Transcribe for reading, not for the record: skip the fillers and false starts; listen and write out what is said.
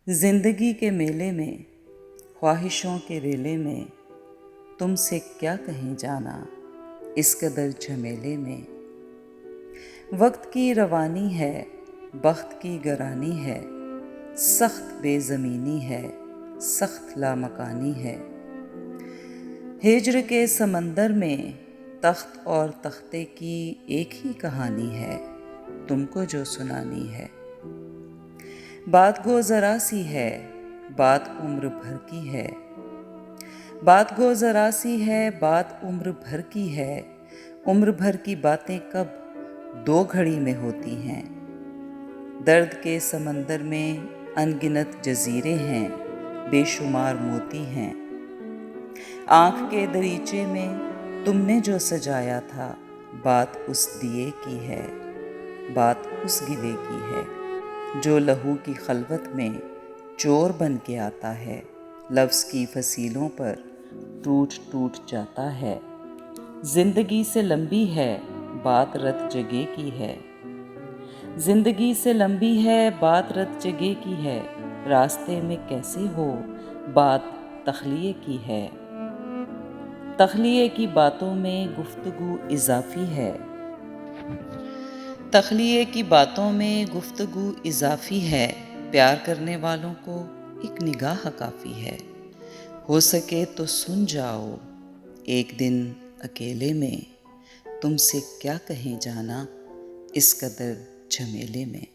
زندگی کے میلے میں، خواہشوں کے ریلے میں، تم سے کیا کہیں جانا اس قدر جھمیلے میں۔ وقت کی روانی ہے، بخت کی گرانی ہے، سخت بے زمینی ہے، سخت لامکانی ہے۔ ہجر کے سمندر میں تخت اور تختے کی ایک ہی کہانی ہے، تم کو جو سنانی ہے۔ بات گو ذرا سی ہے، بات عمر بھر کی ہے۔ بات گو ذرا سی ہے، بات عمر بھر کی ہے۔ عمر بھر کی باتیں کب دو گھڑی میں ہوتی ہیں۔ درد کے سمندر میں انگنت جزیرے ہیں، بے شمار موتی ہیں۔ آنکھ کے دریچے میں تم نے جو سجایا تھا، بات اس دیے کی ہے، بات اس گلے کی ہے، جو لہو کی خلوت میں چور بن کے آتا ہے، لفظ کی فصیلوں پر ٹوٹ ٹوٹ جاتا ہے۔ زندگی سے لمبی ہے، بات رت جگے کی ہے۔ زندگی سے لمبی ہے، بات رت جگے کی ہے۔ راستے میں کیسے ہو، بات تخلیے کی ہے۔ تخلیے کی باتوں میں گفتگو اضافی ہے۔ تخلیے کی باتوں میں گفتگو اضافی ہے۔ پیار کرنے والوں کو ایک نگاہ کافی ہے۔ ہو سکے تو سن جاؤ ایک دن اکیلے میں، تم سے کیا کہیں جانا اس قدر جھمیلے میں۔